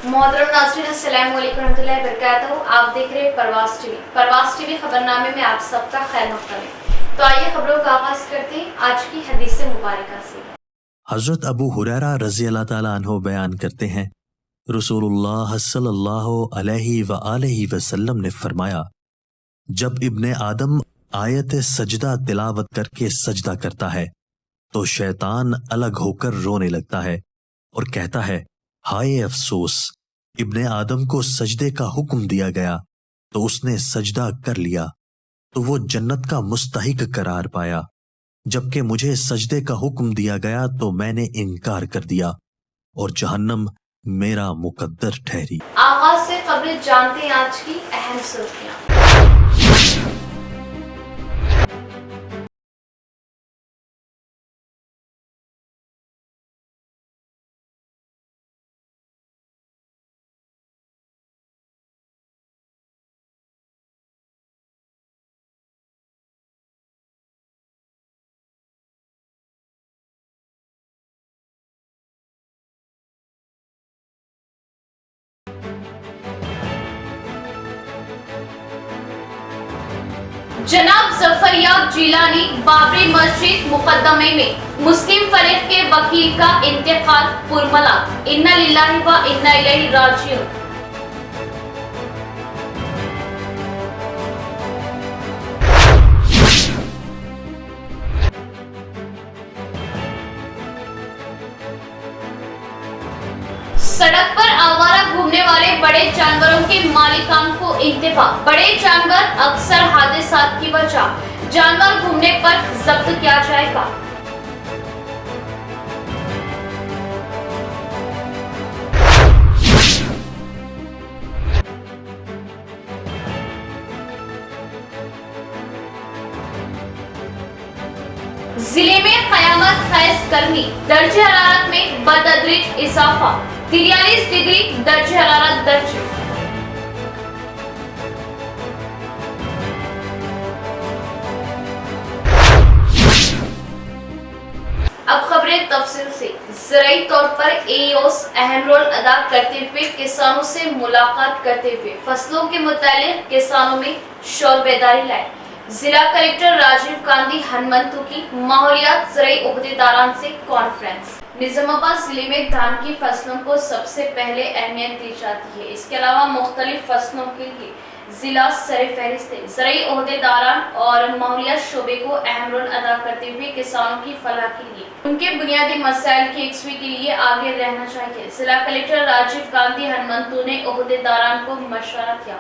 मोहतरम नाज़रीन, अस्सलाम वालेकुम रहमतुल्लाहि व बरकातहू। आप देख रहे हैं परवाज़ टीवी खबरनामे में आप सबका खैर मक़दम है। तो आइए खबरों का आगाज़ करते हैं आज की हदीस मुबारका से। हज़रत अबू हुरैरा रज़ी अल्लाह ताला अन्हु बयान करते हैं, रसूलुल्लाह सल्लल्लाहु अलैहि व आलिहि वसल्लम ने फरमाया, जब इब्ने आदम आयत सजदा तिलावत करके सजदा करता है तो शैतान अलग होकर रोने लगता है और कहता है, हाय अफसोस, इब्ने आदम को सजदे का हुक्म दिया गया तो उसने सजदा कर लिया तो वो जन्नत का मुस्तहिक करार पाया, जबकि मुझे सजदे का हुक्म दिया गया तो मैंने इनकार कर दिया और जहन्नम मेरा मुकद्दर ठहरी। आगाज से खबरें जानते हैं आज की अहम सुर्खियां। जनाब जफरयाब जिलानी बाबरी मस्जिद मुकदमे में मुस्लिम फरीक के वकील का इंतकाल पुरमला। इन्ना लिल्लाहि व इन्ना इलैहि राजिऊन। सड़क पर आवारा घूमने वाले बड़े जानवरों के मालिकान को इंतबाह। बड़े जानवर अक्सर हादसात की वजह, जानवर घूमने पर जब्त किया जाएगा। जिले में कयामत खैज गर्मी, दर्जे हरारत में बतदरीज इजाफा। 43 डिग्री दर्जे हरारत दर्ज। अब खबरें तफसील से। ज़राई तौर पर एईओस अहम रोल अदा करते हुए किसानों से मुलाकात करते हुए फसलों के मुतालिक किसानों में शौर बेदारी लाए। जिला कलेक्टर राजीव गांधी हनुमंतु की माहौलियात ज़राई ओहदेदारान से कॉन्फ्रेंस। निजामाबाद जिले में धान की फसलों को सबसे पहले अहमियत दी जाती है। इसके अलावा मुख्तलिफ फसलों के लिए जिला सरफहरिस्त है। ज़राई ओहदेदारान और माहौलियात शोबे को अहम रोल अदा करते हुए किसानों की फलाह के लिए उनके बुनियादी मसाइल की यकसुई के लिए आगे रहना चाहिए। जिला कलेक्टर राजीव गांधी हनुमंतु ने ओहदेदारान को मशवरा किया,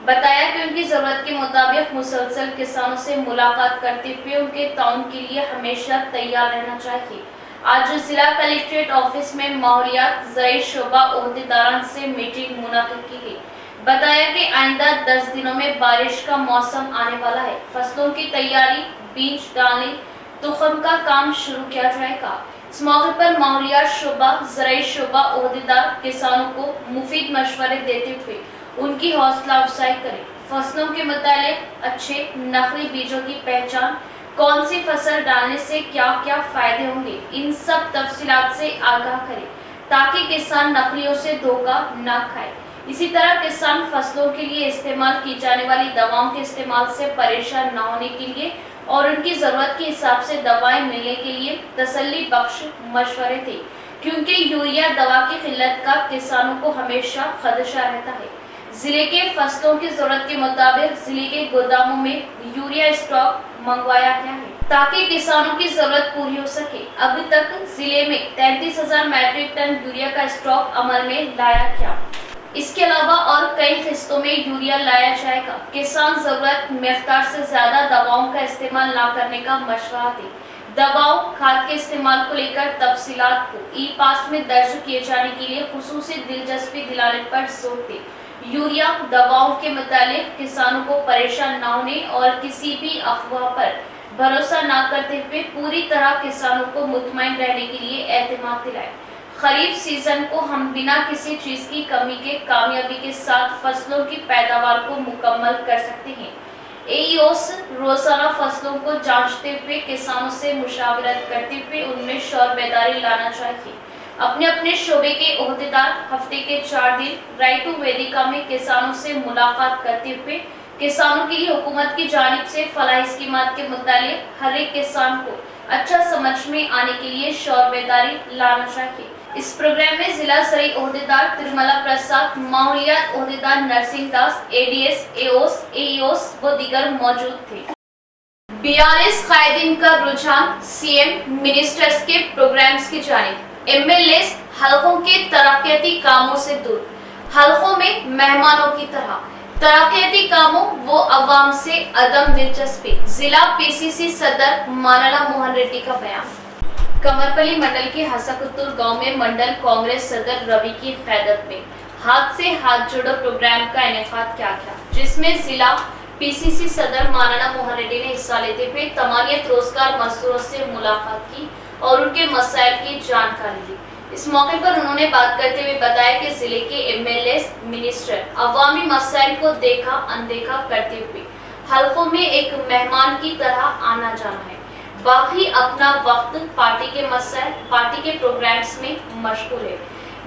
बताया कि उनकी जरूरत के मुताबिक मुसलसल किसानों से मुलाकात करते हुए उनके ताउन के लिए हमेशा तैयार रहना चाहिए। आज जिला कलेक्ट्रेट ऑफिस में माहौलियात ज़राई शोबा ओहदेदारान से मीटिंग मुनाकिद की गई। बताया कि आइंदा 10 दिनों में बारिश का मौसम आने वाला है। फसलों की तैयारी, बीज डालने, तुखम का काम शुरू किया जाएगा। इस मौके पर माहौलियात शोबा ज़राई शोबा ओहदेदार किसानों को मुफीद मशवरे देते हुए उनकी हौसला अफजाई करें। फसलों के मुतालिक अच्छे नकली बीजों की पहचान, कौन सी फसल डालने से क्या क्या फायदे होंगे, इन सब तफसीलात से आगाह करें ताकि किसान नकलियों से धोखा न खाए। इसी तरह किसान फसलों के लिए इस्तेमाल की जाने वाली दवाओं के इस्तेमाल से परेशान न होने के लिए और उनकी जरूरत के हिसाब से दवाएं मिलने के लिए तसल्ली बख्श मशवरे थे, क्योंकि यूरिया दवा की किल्लत का किसानों को हमेशा खदशा रहता है। जिले के फसलों की जरूरत के मुताबिक जिले के गोदामों में यूरिया स्टॉक मंगवाया गया है ताकि किसानों की जरूरत पूरी हो सके। अभी तक जिले में 33,000 मैट्रिक टन यूरिया का स्टॉक अमल में लाया गया। इसके अलावा और कई किस्तों में यूरिया लाया जाएगा। किसान जरूरत मिक़दार से ज्यादा दवाओं का इस्तेमाल न करने का मशवरा दे। दवाओं, खाद के इस्तेमाल को लेकर तफसीलात को ई पास में दर्ज किए जाने के लिए खुसूसी दिलचस्पी दिलाने पर जोर दे। यूरिया दवाओं के मुतालिक किसानों को परेशान न होने और किसी भी अफवाह पर भरोसा न करते हुए पूरी तरह किसानों को मुतमईन रहने के लिए एतमाद दिलाए। खरीफ सीजन को हम बिना किसी चीज की कमी के कामयाबी के साथ फसलों की पैदावार को मुकम्मल कर सकते हैं। एईओस रोजाना फसलों को जांचते हुए किसानों से मुशावरत करते हुए उनमें शौर बेदारी लाना चाहिए। अपने अपने शोबे के ओहदेदार हफ्ते के 4 दिन राइट टू वेदिका में किसानों से मुलाकात करते हुए किसानों के लिए हुकूमत की जानिब से फलाही स्कीमात के मुतालिक हर एक किसान को अच्छा समझ में आने के लिए शौर बेदारी लाना चाहिए। इस प्रोग्राम में जिला स्तरीय ओहदेदार तिरुमला प्रसाद, माहौलियात ओहदेदार नरसिंह दास, एडीएस, एओस, एईओस व दीगर मौजूद थे। बीआरएस कायदीन का रुझान सीएम मिनिस्टर्स के प्रोग्राम्स की जानिब, एमएलएस हलकों के तरक्याती कामों से दूर, हलकों में मेहमानों की तरह, तरक्याती कामों वो अवाम से अदम दिलचस्पी। जिला पीसीसी सदर मानला मोहन रेड्डी का बयान। कमरपल्ली मंडल के हसकुत्तूर गांव में मंडल कांग्रेस सदर रवि की क़यादत में हाथ से हाथ जोड़ो प्रोग्राम का इनेकाद किया गया, जिसमें जिला पीसीसी सदर मानना मोहन रेड्डी ने हिस्सा लेते हुए तमानियत रोजगार मजदूरों से मुलाकात की और उनके मसाइल की जानकारी ली। इस मौके पर उन्होंने बात करते हुए बताया कि जिले के एमएलए मिनिस्टर अवामी मसाइल को देखा अनदेखा करते हुए हलकों में एक मेहमान की तरह आना जाना है, बाकी अपना वक्त पार्टी के मसाइल, पार्टी के प्रोग्राम्स में मशगूल है।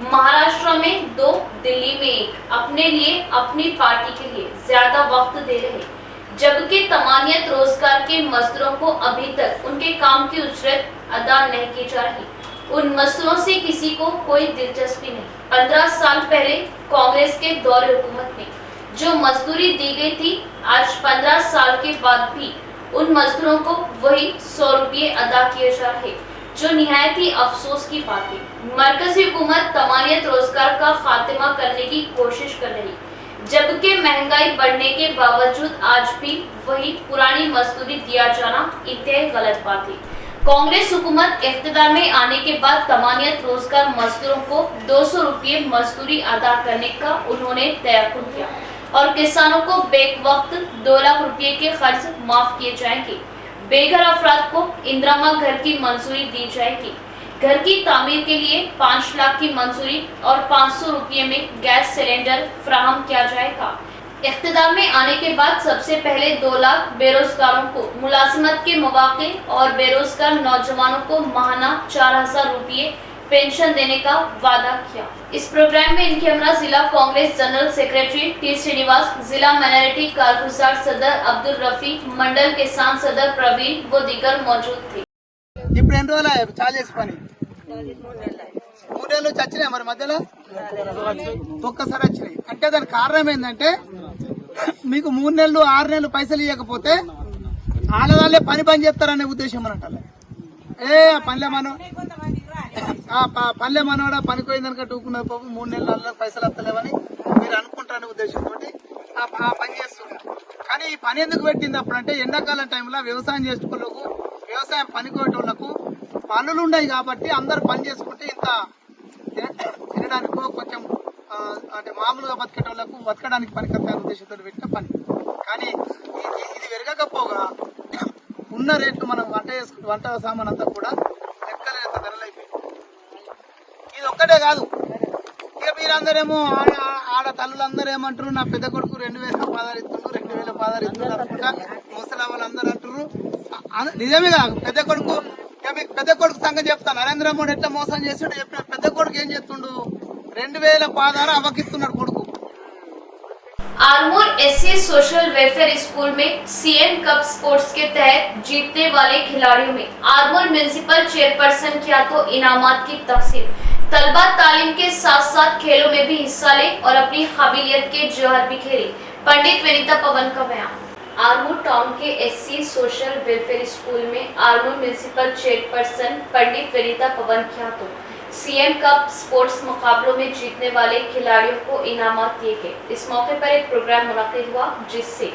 महाराष्ट्र में 2, दिल्ली में 1, अपने लिए अपनी पार्टी के लिए ज्यादा वक्त दे रहे, जबकि तमानियत रोजगार के मजदूरों को अभी तक उनके काम की उजरत अदा नहीं की जा रही। उन मजदूरों से किसी को कोई दिलचस्पी नहीं। 15 साल पहले कांग्रेस के दौरे हुकूमत में जो मजदूरी दी गई थी, आज 15 साल के बाद भी उन मजदूरों को वही 100 रुपये अदा किए जा रहे, जो निहायत ही अफसोस की बात है। मरकजी हुकूमत तमानियत रोजगार का खात्मा करने की कोशिश कर रही, जबकि महंगाई बढ़ने के बावजूद आज भी वही पुरानी मजदूरी दिया जाना इंतहाई गलत बात है। कांग्रेस हुकूमत इख्तिदार में आने के बाद तमानियत रोजगार मजदूरों को 200 रुपये मजदूरी अदा करने का उन्होंने तयक्कुन किया और किसानों को बेक वक्त 2 लाख रुपये के खर्च माफ किए जाएंगे। बेघर अफराद को इंदिरा घर की मंजूरी दी जाएगी। घर की तामीर के लिए 5 लाख की मंजूरी और 500 रुपये में गैस सिलेंडर फराहम किया जाएगा। इख्तिदार में आने के बाद सबसे पहले 2 लाख बेरोजगारों को मुलाजिमत के मौके और बेरोजगार नौजवानों को माहाना 4000 रुपये पेंशन देने का वादा किया। इस प्रोग्राम में इनके हमरा जिला Congress general secretary T Srinivas, जिला माइनॉरिटी कारगुजार सदर अब्दुल रफी, मंडल किसान सदर प्रवीण व दीगर मौजूद थे। ఇప్పుడు ఎన్ని రోజులు చాలు చేసి పని 3 నెలలు వచ్చినాయి మరి మధ్యలో ఒక్కసారి వచ్చినాయి అంటే దానికి కారణం ఏంటంటే మీకు 3 నెలలు 6 నెలలు పైసలు ఇవ్వకపోతే ఆలదాలే పని బంద్ చేస్తారనే ఉద్దేశం అన్నట్టు పల్లె మనోడ పనికి పోయిందనుక టూకున్నది పాపం 3 నెలల పైసలు వస్తలేవని మీరు అనుకుంటారనే ఉద్దేశంతో ఆ పని చేస్తున్నారు. కానీ ఈ పని ఎందుకు పెట్టింది అప్పుడంటే ఎండాకాలం టైంలో వ్యవసాయం చేసుకోవడానికి వ్యవసాయం పనికోయేటోళ్లకు పనులు ఉన్నాయి కాబట్టి అందరు పని చేసుకుంటే ఇంత తినడానికి కొంచెం అంటే మామూలుగా బతికేటోళ్లకు బతకడానికి పనికొస్తాయనే ఉద్దేశంతో పెట్టిన పని. కానీ ఇది పెరగకపోగా ఉన్న రేట్లు మనం వంట సామాన్ అంతా కూడా లెక్కలేనంత ధరలు అయిపోయింది. ఇది ఒక్కటే కాదు, ఇక మీరందరేమో ఆడ తల్లులందరూ ఏమంటారు, నా పెద్ద కొడుకు 2000 పదాలు ఇస్తున్నారు, 2000 పదాలు ఇస్తున్నారు అనుకుంటా ముసలి వాళ్ళందరూ అంటారు. నిజమే కాదు, పెద్ద కొడుకు సంగతి చెప్తాను. నరేంద్ర మోడీ ఎట్లా మోసం చేస్తుండే చెప్పిన పెద్ద కొడుకు ఏం చేస్తుండు, 2000 పదాలు అవకిస్తున్నాడు కొడుకు. Armoor SC social welfare school में सीएम कप स्पोर्ट्स के तहत जीतने वाले खिलाड़ियों में आरमूर म्युनिसिपल चेयरपर्सन किया तो इनामात की तकसीम। तलबा तालीम के साथ साथ खेलों में भी हिस्सा ले और अपनी काबिलियत के जौहर बिखेरे। पंडित विनीता पवन का बयान। आरमूर टाउन के एससी सोशल वेलफेयर स्कूल में आरमूर म्युनिसिपल चेयरपर्सन पंडित विनीता पवन किया तो सीएम कप स्पोर्ट्स मुकाबलों में जीतने वाले खिलाड़ियों को इनामात दिए गए। इस मौके पर एक प्रोग्राम मुनक्किद हुआ, जिससे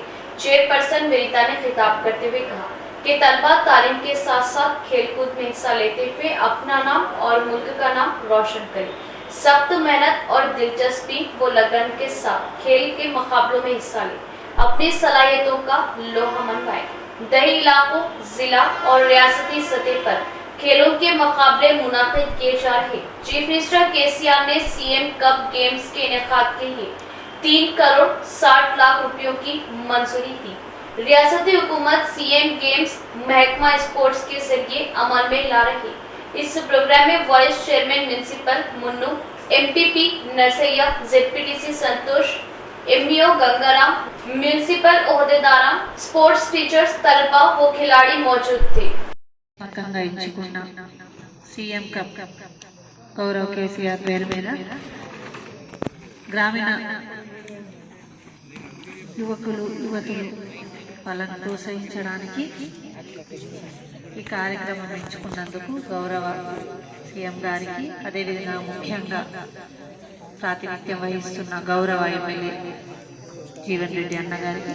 चेयरपर्सन विनीता ने खिताब करते हुए कहा कि तलबा तालीम के साथ साथ खेलकूद में हिस्सा लेते हुए अपना नाम और मुल्क का नाम रोशन करें। सख्त मेहनत और दिलचस्पी व लगन के साथ खेल के मुकाबलों में हिस्सा लें, अपनी सलाहियतों का लोहा मनवाएं। दही इलाकों, जिला और रियासती सतह पर खेलों के मुकाबले मुनाकिद किए जा रहे। चीफ मिनिस्टर केसीआर ने सीएम कप गेम्स के इनेकाद के लिए 3 करोड़ 60 लाख रुपयों की मंजूरी दी। रियासती हुकूमत सीएम गेम्स महकमा स्पोर्ट्स के जरिए अमल में ला रही। इस प्रोग्राम में vice chairman municipal Munnu, MPP Narsaiah, ZPTC Santosh, MEO Gangaram, municipal ओहदेदार, स्पोर्ट्स टीचर्स, तलबा व खिलाड़ी मौजूद थे। పక్కంగా ఇచ్చుకున్న సీఎం కప్ గౌరవ్ కేసీఆర్ పేరు మీద గ్రామీణ యువతులు వాళ్ళని ప్రోత్సహించడానికి ఈ కార్యక్రమం ఎంచుకున్నందుకు గౌరవ సీఎం గారికి, అదేవిధంగా ముఖ్యంగా ప్రాతినిధ్యం వహిస్తున్న గౌరవ ఎమ్మెల్యే జీవన్ రెడ్డి అన్న గారికి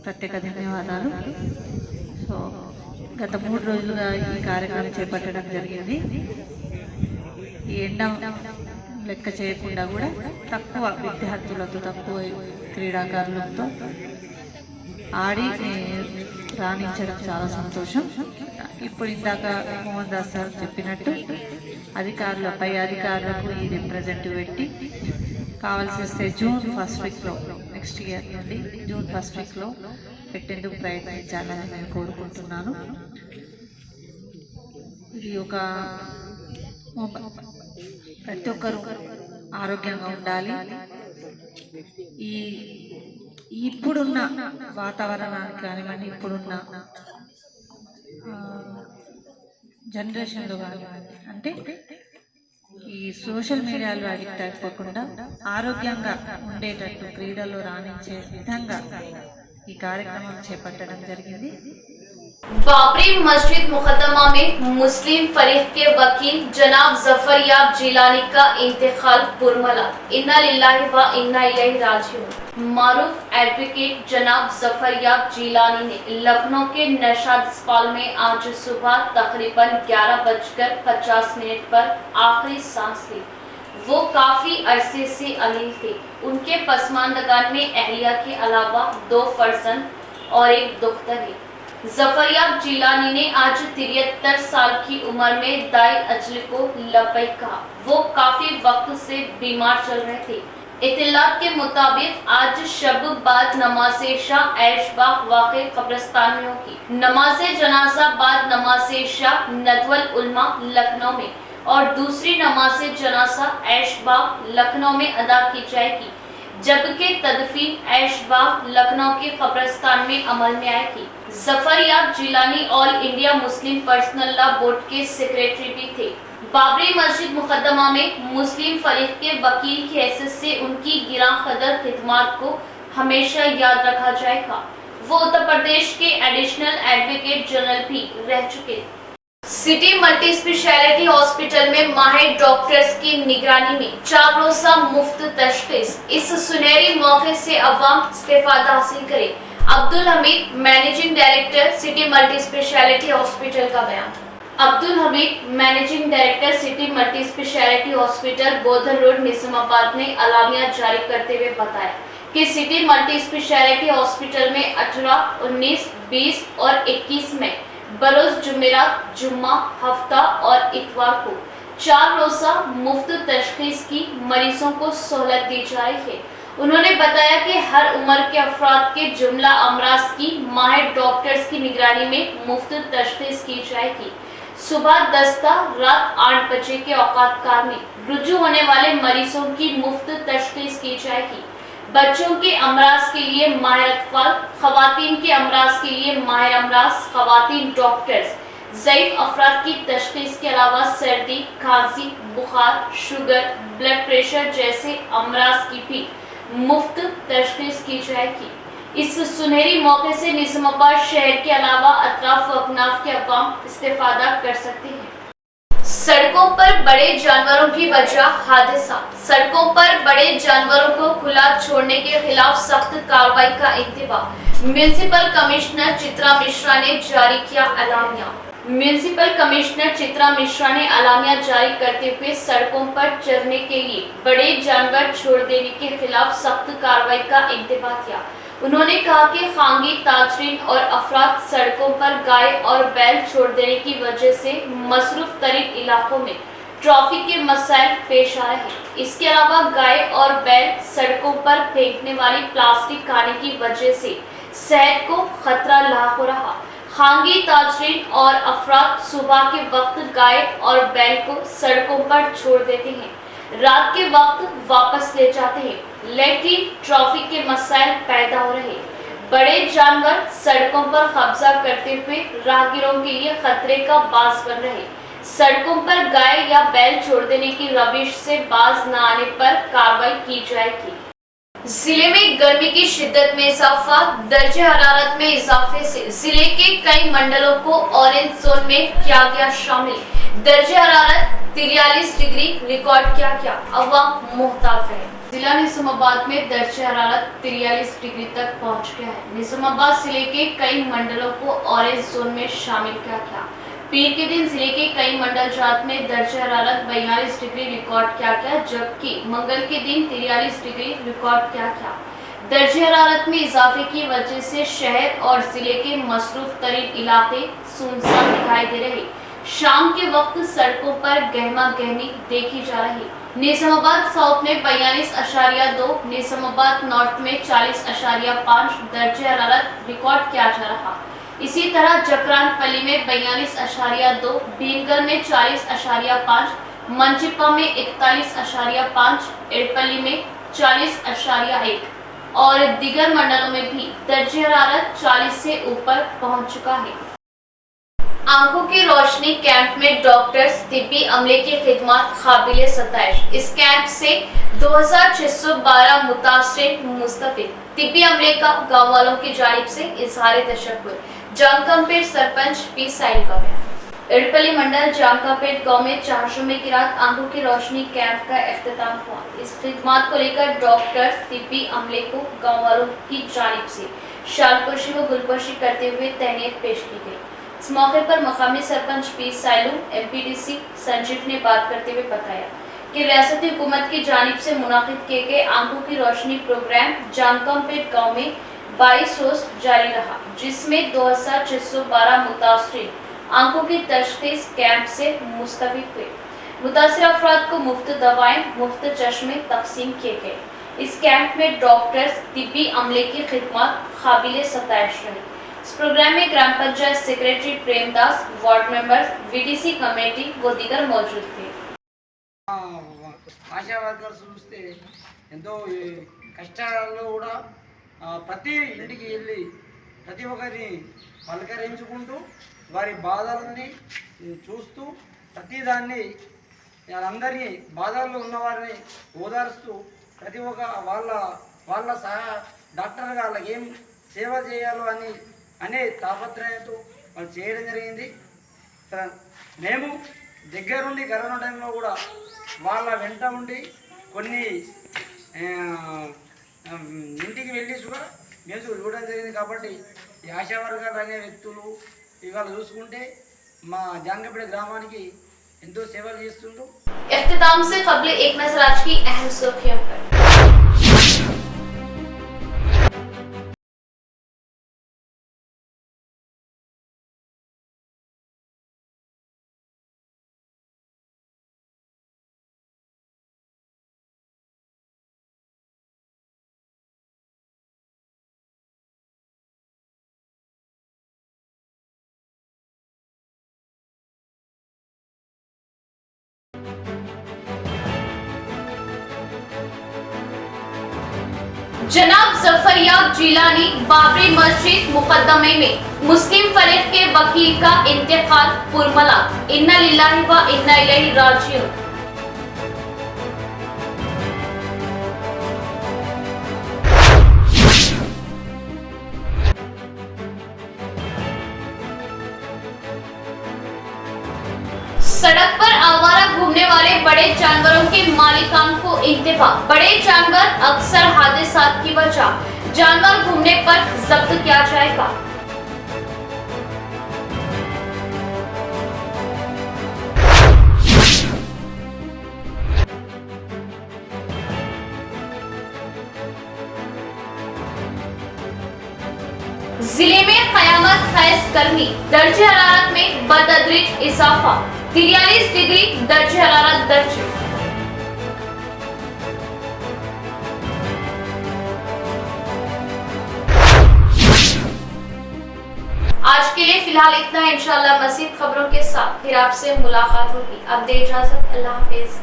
ప్రత్యేక ధన్యవాదాలు. సో గత 3 రోజులుగా ఈ కార్యక్రమం చేపట్టడం జరిగింది. ఈ ఎండ లెక్క చేయకుండా కూడా తక్కువ విద్యార్థులతో, తక్కువ క్రీడాకారులతో ఆడి రాణించడం చాలా సంతోషం. ఇప్పుడు ఇందాక మోహన్ దాస్ సార్ చెప్పినట్టు పై అధికారులకు ఈ రిప్రజెంటేటివ్ పెట్టి కావాల్సి వస్తే జూన్ 1st వీక్లో, నెక్స్ట్ ఇయర్ నుండి జూన్ 1st వీక్లో పెట్టేందుకు ప్రయత్నించాలని నేను కోరుకుంటున్నాను. ఇది ఒక ప్రతి ఒక్కరూ ఆరోగ్యంగా ఉండాలి. ఇప్పుడున్న వాతావరణానికి కానివ్వండి, ఇప్పుడున్న జనరేషన్లో కానివ్వండి, అంటే ఈ సోషల్ మీడియాలో అడిక్ట్ అయిపోకుండా ఆరోగ్యంగా ఉండేటట్టు క్రీడల్లో రాణించే విధంగా ఈ కార్యక్రమం చేపట్టడం జరిగింది. बाबरी मस्जिद मुकदमा में मुस्लिम फरीक के वकील जनाब जफर याब जिलानी का इंतकाल पुरमला, इन्ना लिल्लाहि व इन्ना इलैहि राजिऊन। मारूफ एडवोकेट जनाब जफर याब जिलानी ने लखनऊ के नशाद अस्पताल में आज सुबह तकरीबन 11:50 पर आखिरी सांस ली। वो काफी अरसे से अलील थे। उनके पसमानदगान में अहलिया के अलावा 2 फर्जंद और एक दुख्तर है। जफर याब जिलानी ने आज 73 साल की उम्र में दाई अजल को लबैक कहा। वो काफी वक्त से बीमार चल रहे थे। इत्तलात के मुताबिक आज शब बाद नमाज शाह ऐशबाग वाक़े कब्रिस्तान में होगी। नमाज जनाजा बाद नमाज शाह नदवल उलमा लखनऊ में और दूसरी नमाज जनाजा ऐशबाग लखनऊ में अदा की जाएगी, जबकि तदफीन ऐशबाग लखनऊ के कब्रिस्तान में अमल में आएगी। Zafar Yab Jilani All India Muslim Personal Law Board के सेक्रेटरी भी थे। बाबरी मस्जिद मुकदमा में मुस्लिम फरीक के वकील की हैसियत से उनकी गिरां कदर खिदमत को हमेशा याद रखा जाएगा। वो उत्तर प्रदेश के एडिशनल एडवोकेट जनरल भी रह चुके। सिटी मल्टी स्पेशलिटी हॉस्पिटल में माहिर डॉक्टर्स की निगरानी में 4 रोज़ा मुफ्त तशखीस। इस सुनहरी मौके से अवाम इस्तेफादा हासिल करे। Abdul Hamid, managing director, city multi speciality hospital का बयान। Abdul Hamid, managing director, city multi speciality hospital, Bodhan road, Nizamabad ने अलामिया जारी करते हुए बताया कि सिटी मल्टी स्पेशलिटी हॉस्पिटल में 18, 19, 20 और 21 में बरोज जुमेरात, जुम्मा, हफ्ता और इतवार को 4 रोज़ा मुफ्त तशखीस की मरीजों को सहूलत दी जा रही है। उन्होंने बताया कि हर उम्र के अफराद के जुमला अमराज की माहिर डॉक्टर्स की निगरानी में मुफ्त तशखीस की जाएगी। सुबह 10 था रात 8 बजे के औकात में रुजू होने वाले मरीजों की मुफ्त तशखीस की जाएगी। बच्चों के अमराज के लिए माहिर अतफाल, खवातीन के अमराज के लिए माहिर अमराज खवातीन डॉक्टर्स, ज़ईफ अफराद की तशखीस के अलावा सर्दी, खांसी, बुखार, शुगर, ब्लड प्रेशर जैसे अमराज की भी मुफ्त तशखीस की जाएगी। इस सुनहरी मौके से निजामाबाद शहर के अलावा अतराफ व अकनाफ के अवाम इस्तेफादा कर सकते हैं। सड़कों पर बड़े जानवरों की वजह हादसा। सड़कों पर बड़े जानवरों को खुला छोड़ने के खिलाफ सख्त कार्रवाई का इंतबाह। म्यूनिसिपल कमिश्नर चित्रा मिश्रा ने जारी किया अलामिया। म्यूनिसिपल कमिश्नर चित्रा मिश्रा ने अलामिया जारी करते हुए सड़कों पर चरने के लिए बड़े जानवर छोड़ देने के खिलाफ सख्त कार्रवाई का इंतबाह किया। उन्होंने कहा कि खांगी ताजरीन और अफराद सड़कों पर गाय और बैल छोड़ देने की वजह से मसरूफ तरीन इलाकों में ट्रैफिक के मसाइल पेश आ रहे हैं। इसके अलावा गाय और बैल सड़कों पर फेंकने वाली प्लास्टिक खाने की वजह से सेहत को खतरा लाक हो रहा। खांगी ताजरीन और अफराद सुबह के वक्त गाय और बैल को सड़कों पर छोड़ देते हैं, रात के वक्त वापस ले जाते हैं, लेकिन ट्रैफिक के मसाइल पैदा हो रहे। बड़े जानवर सड़कों पर कब्जा करते हुए राहगीरों के लिए खतरे का बास बन रहे। सड़कों पर गाय या बैल छोड़ देने की रविश से बाज न आने पर कार्रवाई की जाएगी। जिले में गर्मी की शिद्दत में इजाफा, दर्जे हरारत में इजाफे से जिले के कई मंडलों को ऑरेंज जोन में किया गया शामिल। दर्जे हरारत 43 डिग्री रिकॉर्ड किया गया। अवाम मुहतात रहे। जिला निजामाबाद में दर्जे हरारत 43 डिग्री तक पहुंच गया है। निजामाबाद जिले के कई मंडलों को ऑरेंज जोन में शामिल किया गया। पीर के दिन जिले के कई मंडल जात में दर्जे हरारत 42 डिग्री रिकॉर्ड किया गया, जबकि मंगल के दिन 43 डिग्री रिकॉर्ड किया गया। दर्जे हरारत में इजाफे की वजह से शहर और जिले के मसरूफ तरीन इलाके सुनसान दिखाई दे रहे। शाम के वक्त सड़कों पर गहमा गहमी देखी जा रही। निजामाबाद साउथ में 42.2, निजामाबाद नॉर्थ में 40.5 दर्जे हरारत रिकॉर्ड किया जा रहा। इसी तरह जकरानपल्ली में 42.2, भीमगढ़ में 40.5, मंचिप्पा में 41.5, एड़पल्ली में 40.1 और दीगर मंडलों में भी दर्जे हरारत 40 से ऊपर पहुंच चुका है। आंखों की रोशनी कैंप में डॉक्टर्स, तिब्बी अमले की खिदमत काबिले सताइश। इस कैंप से 2612 मुतासिर मुस्तफिद। तिब्बी अमले का गाँव वालों की जानिब से इजहार तशक्कुर। जामकापेट सरपंच पी साइल का बयान। एड़पल्ली मंडल जामकापेट गांव में 400 की रात आंखों की रोशनी कैंप का इख्तिताम हुआ। इस खिदमत को लेकर डॉक्टर्स, तिब्बी अमले को गाँव वालों की जानिब से शालपोशी व गुलपोशी करते हुए तहनीत पेश की गई। इस मौके पर मकामी सरपंच पी साइलू, एमपीडीसी संजीव ने बात करते हुए बताया कि रियासती हुकूमत की जानिब से मुनाकिद किए गए आंखों की रोशनी प्रोग्राम जामकापेट गाँव में 22 रोज जारी रहा, जिसमें 2612 मुतासिर आंखों की तशखीस कैंप से मुस्तफीद हुए। मुतासिर अफराद को मुफ्त दवाएं, मुफ्त चश्मे तकसीम किए गए। इस कैंप में डॉक्टर्स, तिब्बी अमले की खिदमत काबिले सताइश रही। इस प्रोग्राम में gram panchayat secretary Premdas, ward members, VDC committee व दीगर मौजूद थे। ఆశా వర్కర్స్ చూస్తే ఎంతో కష్టాల్లో కూడా ప్రతి ఇంటికి వెళ్ళి ప్రతి ఒక్కరిని పలకరించుకుంటూ వారి బాధలని చూస్తూ ప్రతిదాన్ని వాళ్ళందరినీ బాధల్లో ఉన్నవారిని ఓదారుస్తూ ప్రతి ఒక్క వాళ్ళ సహా డాక్టర్గా వాళ్ళకి ఏం సేవ చేయాలో అనే తాపత్రయంతో వాళ్ళు చేయడం జరిగింది. మేము దగ్గరుండి కరోనా టైంలో కూడా వాళ్ళ వెంట ఉండి కొన్ని ఇంటికి వెళ్ళి కూడా మేము చూడడం జరిగింది. కాబట్టి ఈ ఆశా వర్గాలు అనే వ్యక్తులు ఇవాళ చూసుకుంటే మా జాంగపేట గ్రామానికి ఎంతో సేవలు చేస్తుండ్రు. इख्तिताम से क़ब्ल एक नज़र आज की अहम सुर्खियों पर। जनाब जफरयाब जिलानी बाबरी मस्जिद मुकदमे में मुस्लिम फरीक के वकील का इंतकाल पुरमला। इन्ना लिल्लाहि व इन्ना इलैहि राजिऊन। सड़क पर आवारा घूमने वाले बड़े जानवरों के मालिकान को इंतबाह। बड़े जानवर अक्सर हादसात की वजह, जानवर घूमने पर जब्त किया जाएगा। जिले में कयामत खैज गर्मी, दर्जे हरारत में बतदरीज इजाफा। 43 डिग्री दर्जे हरारत दर्ज। आज के लिए लिए फिलहाल इतना है। इंशाल्लाह मज़ीद खबरों के साथ फिर आपसे मुलाकात होगी। अब दे इजाजत, अल्लाह हाफिज।